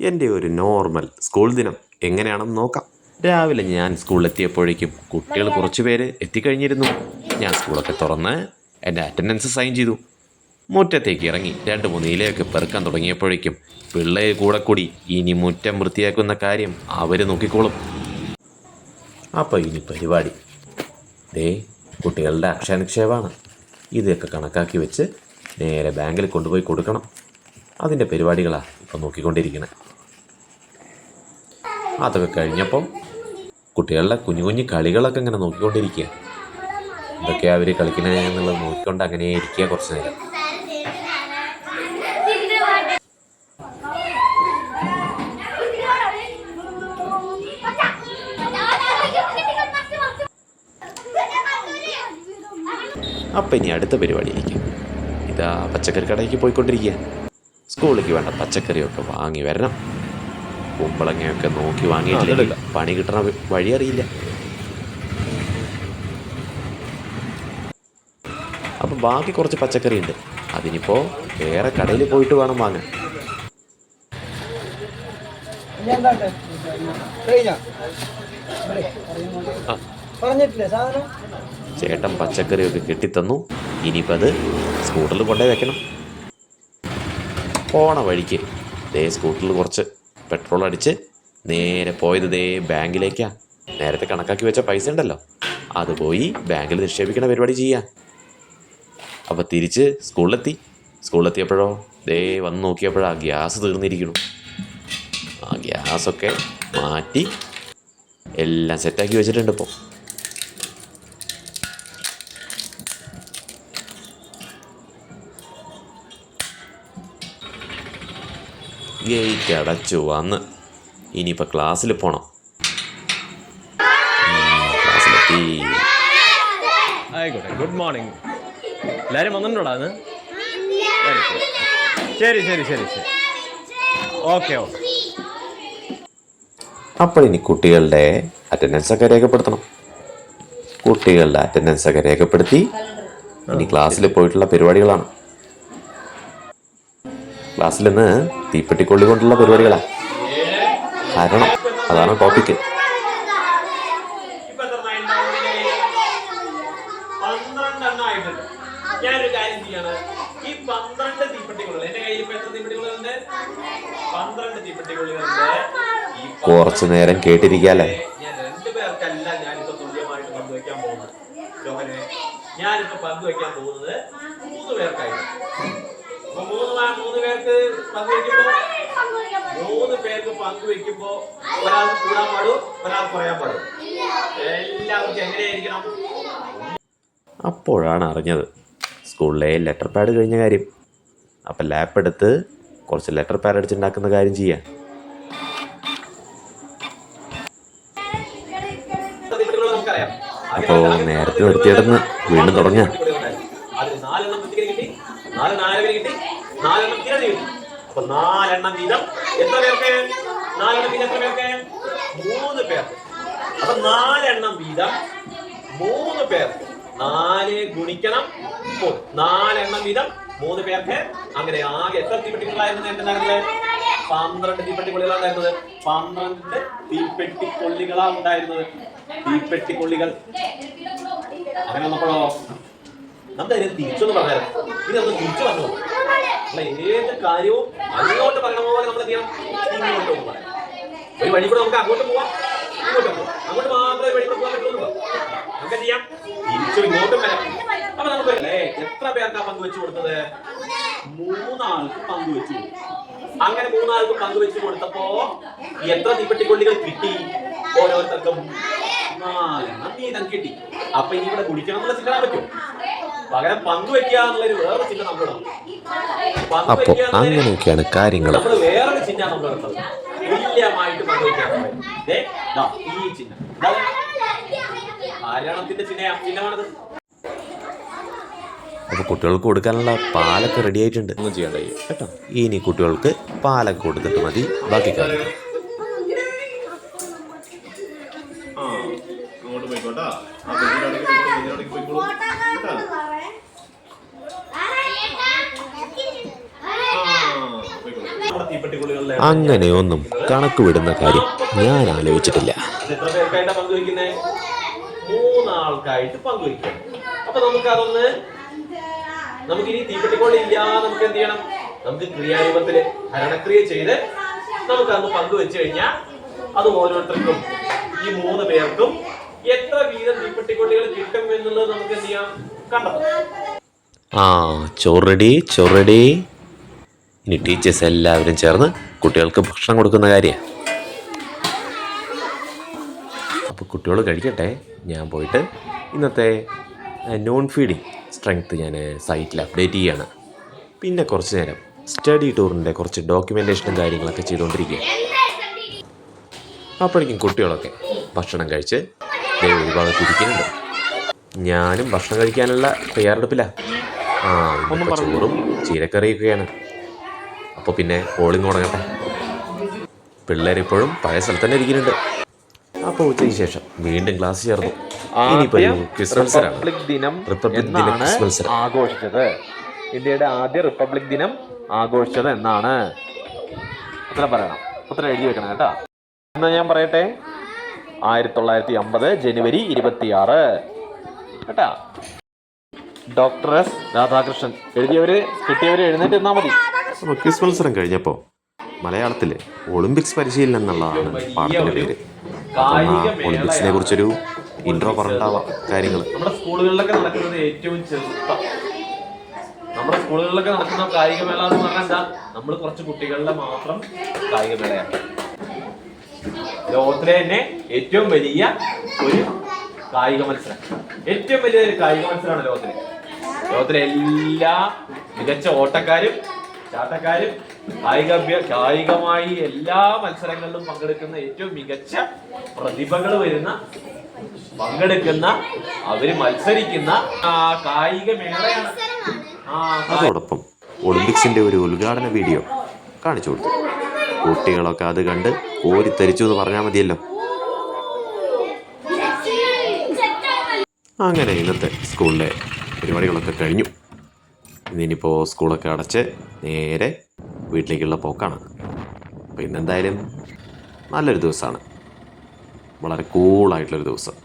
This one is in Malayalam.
എൻ്റെ ഒരു നോർമൽ സ്കൂൾ ദിനം എങ്ങനെയാണെന്ന് നോക്കാം. രാവിലെ ഞാൻ സ്കൂളിലെത്തിയപ്പോഴേക്കും കുട്ടികൾ കുറച്ച് പേര് എത്തിക്കഴിഞ്ഞിരുന്നു. ഞാൻ സ്കൂളൊക്കെ തുറന്ന് എൻ്റെ അറ്റൻഡൻസ് സൈൻ ചെയ്തു. മുറ്റത്തേക്ക് ഇറങ്ങി 2-3 ഇലയൊക്കെ പെറുക്കാൻ തുടങ്ങിയപ്പോഴേക്കും പിള്ളേർ കൂടെ കൂടി ഇനി മുറ്റം വൃത്തിയാക്കുന്ന കാര്യം അവർ നോക്കിക്കോളും. അപ്പോൾ ഇനി പരിപാടി കുട്ടികളുടെ അക്ഷയനിക്ഷേപമാണ്. ഇതൊക്കെ കണക്കാക്കി വെച്ച് നേരെ ബാങ്കിൽ കൊണ്ടുപോയി കൊടുക്കണം. അതിൻ്റെ പരിപാടികളാണ് ഇപ്പം നോക്കിക്കൊണ്ടിരിക്കുന്നത്. അതൊക്കെ കഴിഞ്ഞപ്പോൾ കുട്ടികളുടെ കുഞ്ഞു കുഞ്ഞു കളികളൊക്കെ ഇങ്ങനെ നോക്കിക്കൊണ്ടിരിക്കുക. ഇതൊക്കെയാണ് അവർ കളിക്കുന്നത് എന്നുള്ളത് നോക്കിക്കൊണ്ട് അങ്ങനെ ഇരിക്കുക കുറച്ച് നേരം. അപ്പം ഇനി അടുത്ത പരിപാടിയിലേക്ക് ഇതാ പച്ചക്കറി കടയ്ക്ക് പോയിക്കൊണ്ടിരിക്കുക. സ്കൂളിലേക്ക് വേണ്ട പച്ചക്കറിയൊക്കെ വാങ്ങി വരണം. കുമ്പളങ്ങയൊക്കെ നോക്കി വാങ്ങിയിട്ടില്ല, പണി കിട്ടണ വഴി അറിയില്ല. അപ്പം ബാക്കി കുറച്ച് പച്ചക്കറി ഉണ്ട്. അതിനിപ്പോൾ വേറെ കടയിൽ പോയിട്ട് വേണം വാങ്ങാൻ. ചേട്ടൻ പച്ചക്കറിയൊക്കെ കെട്ടിത്തന്നു. ഇനിയിപ്പോൾ അത് സ്കൂട്ടറിൽ കൊണ്ടുപോയി വെക്കണം. പോണ വഴിക്ക് സ്കൂട്ടറിൽ കുറച്ച് പെട്രോൾ അടിച്ച് നേരെ പോയത് ബാങ്കിലേക്കാണ്. നേരത്തെ കണക്കാക്കി വെച്ച പൈസ ഉണ്ടല്ലോ, അത് പോയി ബാങ്കിൽ നിക്ഷേപിക്കണ പരിപാടി ചെയ്യാം. അപ്പോൾ തിരിച്ച് സ്കൂളിലെത്തിയപ്പോഴോ വന്ന് നോക്കിയപ്പോഴാണ് ഗ്യാസ് തീർന്നിരിക്കുന്നു. ആ ഗ്യാസൊക്കെ മാറ്റി എല്ലാം സെറ്റാക്കി വെച്ചിട്ടുണ്ട്. ഇപ്പോൾ ഗേറ്റ് അടച്ചു വന്ന് ഇനിയിപ്പോൾ ക്ലാസ്സിൽ പോകണം. ക്ലാസ്സിലെത്തി. ആയിക്കോട്ടെ, ഗുഡ് മോർണിംഗ്. എല്ലാവരും വന്നിട്ടുണ്ടോ? അത് ശരി ശരി ശരി ശരി ഓക്കെ ഓക്കെ. അപ്പോൾ ഇനി കുട്ടികളുടെ അറ്റൻഡൻസൊക്കെ രേഖപ്പെടുത്തണം. കുട്ടികളുടെ അറ്റൻഡൻസൊക്കെ രേഖപ്പെടുത്തി ഇനി ക്ലാസ്സിൽ പോയിട്ടുള്ള പരിപാടികളാണ്. ക്ലാസ്സിൽ നിന്ന് തീപ്പെട്ടിക്കൊള്ളി കൊണ്ടുള്ള പരിപാടികളാണ്. ഹരണം, അതാണ് ടോപ്പിക്ക്. ഞാനൊരു കാര്യം ചെയ്യാണ്. ഈ 12 തീപ്പെട്ടിക്കൊള്ളികൾ എന്റെ കയ്യിൽ ഇപ്പൊ എത്ര തീപ്പെട്ടിക്കൊള്ളികളുണ്ട്? 12 തീപ്പെട്ടിക്കൊള്ളികളുണ്ട്. കുറച്ചു നേരം കേട്ടിരിക്കാല്ലേ. ഞാൻ 2 പേർക്കല്ല ഞാനിപ്പോ തുല്യമായിട്ട് പങ്കുവെക്കാൻ പോകുന്നത്. ജോഹനെ, ഞാനിപ്പോ പങ്കുവെക്കാൻ പോകുന്നത് 3 പേർക്കായിട്ട്. അപ്പൊ 3 പേർക്ക് പങ്കുവെക്കുമ്പോ ഒരാൾക്ക് കൂടാൻ പാടും, ഒരാൾക്ക് കുറയാൻ പാടും. എല്ലാവർക്കും എങ്ങനെയായിരിക്കണം? അപ്പോഴാണ് അറിഞ്ഞത് സ്കൂളിലെ ലെറ്റർ പാഡ് കഴിഞ്ഞ കാര്യം. അപ്പം ലാപ്പ് എടുത്ത് കുറച്ച് ലെറ്റർ പാഡ് അടിച്ചുണ്ടാക്കുന്ന കാര്യം ചെയ്യാം. അപ്പോൾ നേരത്തെ നിർത്തിയിടന്ന് വീണ്ടും തുടങ്ങാം. അപ്പൊ 4 എണ്ണം വീതം എത്ര പേർക്ക്? 4 എണ്ണം വീതം എത്ര പേർക്ക്? 3 പേർക്ക്. അപ്പൊ 4 എണ്ണം വീതം 3 പേർക്ക്. 4 ഗുണിക്കണം 3. 4 എണ്ണം വീതം 3 പേർക്ക്. അങ്ങനെ ആകെ എത്ര തീപ്പെട്ടിക്കൊള്ളികളായിരുന്നു നേരത്തെ? 12 തീപ്പെട്ടിക്കൊള്ളികളാണ് ഉണ്ടായിരുന്നത്. 12 തീപ്പെട്ടിക്കൊള്ളികളാണ് ഉണ്ടായിരുന്നത്. തീപ്പെട്ടിക്കൊള്ളികൾ. അങ്ങനെ വന്നപ്പോഴോ നമുക്ക് അതിനെ തിരിച്ചൊന്ന് പറഞ്ഞാൽ ഇനി നമുക്ക് തിരിച്ചു പറഞ്ഞു. അല്ല, ഏത് കാര്യവും അങ്ങോട്ട് പറയണ പോലെ നമ്മൾ എന്ത് ചെയ്യണം? ഇങ്ങോട്ട് പറയാം. ഒരു വഴി കൂടെ നമുക്ക് അങ്ങോട്ട് പോവാം, ഇങ്ങോട്ട് പോവാം. അങ്ങോട്ട് മാത്രമേ വഴി കൂടെ പോകാൻ പറ്റുള്ളൂ. നമുക്ക് ചെയ്യാം, തിരിച്ചും ഇങ്ങോട്ടും വരാം. അപ്പൊ നമുക്ക് എത്ര പേർക്കാ പങ്കുവെച്ചു കൊടുത്തത്? 3 ആൾക്ക് പങ്കുവെച്ചു. അങ്ങനെ 3 ആൾക്ക് പങ്കുവെച്ചു കൊടുത്തപ്പോ എത്ര തീപ്പെട്ടിക്കൊള്ളികൾ കിട്ടി? ഓരോരുത്തർക്കും 4 എണ്ണം വീതം കിട്ടി. അപ്പൊ ഇനി ഇവിടെ കുടിക്കണം എന്നുള്ള ചിന്ത പറ്റും. പകരം പങ്കുവെക്കുക എന്നുള്ളൊരു വേറെ ചിന്ത നമ്മളിടണം. അപ്പോൾ അങ്ങനെയൊക്കെയാണ് കാര്യങ്ങൾ. നമ്മൾ വേറൊരു ചിഹ്ന നമ്മളിടുന്നത്. തുല്യമായിട്ട് പങ്കുവെക്കാൻ ഈ ചിഹ്നം ആരണത്തിന്റെ ചിഹ്നമാണത്. അപ്പോൾ കുട്ടികൾക്ക് കൊടുക്കാനുള്ള പാലൊക്കെ റെഡി ആയിട്ടുണ്ട്. ഒന്നും ചെയ്യണ്ട കേട്ടോ. ഇനി കുട്ടികൾക്ക് പാലൊക്കെ കൊടുത്തിട്ട് മതി ബാക്കി കാര്യങ്ങൾ. അങ്ങോട്ട് പോയിക്കോട്ടാ. തീപ്പെട്ടിക്കുള്ളികളുടെ അങ്ങനെയൊന്നും കണക്ക് വിടുന്ന കാര്യം ഞാൻ ആലോചിച്ചിട്ടില്ല. എത്ര പേർക്കായിട്ടാണ് പങ്കുവയ്ക്കുന്നത്? 3 ആൾക്കായിട്ട് പങ്കുവയ്ക്കാം. അപ്പൊ നമുക്കിനി തീപ്പെട്ടിക്കൊള്ളി ഇല്ലാതെ നമുക്ക് എന്ത് ചെയ്യണം? നമുക്ക് ക്രിയാരൂപത്തില് ഹരണക്രിയ ചെയ്ത് നമുക്കന്ന് പങ്കുവെച്ച് കഴിഞ്ഞാൽ അത് ഓരോരുത്തർക്കും ഈ 3 പേർക്കും എത്ര വീതം തീപ്പെട്ടിക്കൊള്ളികൾ കിട്ടും എന്നുള്ളത് നമുക്ക് എന്ത് ചെയ്യാം? കണ്ടെത്താം. ചോറടി. ഇനി ടീച്ചേഴ്സ് എല്ലാവരും ചേർന്ന് കുട്ടികൾക്ക് ഭക്ഷണം കൊടുക്കുന്ന കാര്യമാണ്. അപ്പോൾ കുട്ടികൾ കഴിക്കട്ടെ, ഞാൻ പോയിട്ട് ഇന്നത്തെ നോൺ ഫീഡിങ് സ്ട്രെങ്ത് ഞാൻ സൈറ്റിൽ അപ്ഡേറ്റ് ചെയ്യുകയാണ്. പിന്നെ കുറച്ച് നേരം സ്റ്റഡി ടൂറിൻ്റെ കുറച്ച് ഡോക്യുമെൻറ്റേഷനും കാര്യങ്ങളൊക്കെ ചെയ്തുകൊണ്ടിരിക്കുക. അപ്പോഴേക്കും കുട്ടികളൊക്കെ ഭക്ഷണം കഴിച്ച് ഒരു ഭാഗത്ത് ഇരിക്കുന്നുണ്ട്. ഞാനും ഭക്ഷണം കഴിക്കാനുള്ള തയ്യാറെടുപ്പിലാണ്. ചോറും ചീരക്കറിയൊക്കെയാണ്. അപ്പോൾ പിന്നെ പോളിംഗ് തുടങ്ങട്ടെ. പിള്ളേരിപ്പോഴും പഴയ സ്ഥലത്ത് തന്നെ ഇരിക്കുന്നുണ്ട്. അപ്പോൾ ഉച്ചയ്ക്ക് ശേഷം വീണ്ടും ക്ലാസ് ചേർന്നു. റിപ്പബ്ലിക് ദിനം ആഘോഷിച്ചത്, ഇന്ത്യയുടെ ആദ്യ റിപ്പബ്ലിക് ദിനം ആഘോഷിച്ചത് എന്നാണ്. ഉത്തരം പറയണം, ഉത്തരം എഴുതി വെക്കണം കേട്ടോ. എന്നാ ഞാൻ പറയട്ടെ, 1950 ജനുവരി 26 കേട്ടാ. Doctor S Radhakrishnan. എഴുതിയവര് കിട്ടിയവര് എഴുന്നേറ്റ് നിന്നാ മതി. അപ്പോൾ ക്വിസ് മത്സരം കഴിഞ്ഞപ്പോൾ മലയാളത്തിൽ ഒളിമ്പിക്സ് പരിശീലനം എന്നുള്ളതാണ് പാഠത്തിൻ്റെ പേര്. ഒളിമ്പിക്സിനെ കുറിച്ചൊരു ഇൻട്രോ പറഞ്ഞിട്ടാവാം കാര്യങ്ങൾ. നമ്മുടെ സ്കൂളുകളിലൊക്കെ നടക്കുന്നത് ഏറ്റവും ചെറുപ്പം. നമ്മുടെ സ്കൂളുകളിലൊക്കെ നടക്കുന്ന കായികമേള എന്ന് പറഞ്ഞാൽ എന്താ? നമ്മൾ കുറച്ച് കുട്ടികളുടെ മാത്രം കായികമേളയാണ്. ലോകത്തിലെ തന്നെ ഏറ്റവും വലിയ ഒരു കായിക മത്സരം, ഏറ്റവും വലിയ ഒരു കായിക മത്സരമാണ് ലോകത്തിലെ എല്ലാ മികച്ച ഓട്ടക്കാരും ചാട്ടക്കാരും കായികമായി എല്ലാ മത്സരങ്ങളിലും പങ്കെടുക്കുന്ന ഏറ്റവും മികച്ച പ്രതിഭകൾ പങ്കെടുക്കുന്ന അവര് മത്സരിക്കുന്ന കായിക മേളയാണ്. അതോടൊപ്പം ഒളിമ്പിക്സിന്റെ ഒരു ഉദ്ഘാടന വീഡിയോ കാണിച്ചു കൊടുത്തു. കുട്ടികളൊക്കെ അത് കണ്ട് ഓരിത്തരിച്ചു എന്ന് പറഞ്ഞാൽ മതിയല്ലോ. അങ്ങനെ ഇന്നത്തെ സ്കൂളിലെ പരിപാടികളൊക്കെ കഴിഞ്ഞു. ഇന്നിപ്പോൾ സ്കൂളൊക്കെ അടച്ച് നേരെ വീട്ടിലേക്കുള്ള പോക്കാണ്. അപ്പോൾ ഇന്നെന്തായാലും നല്ലൊരു ദിവസമാണ്, വളരെ കൂളായിട്ടുള്ളൊരു ദിവസം.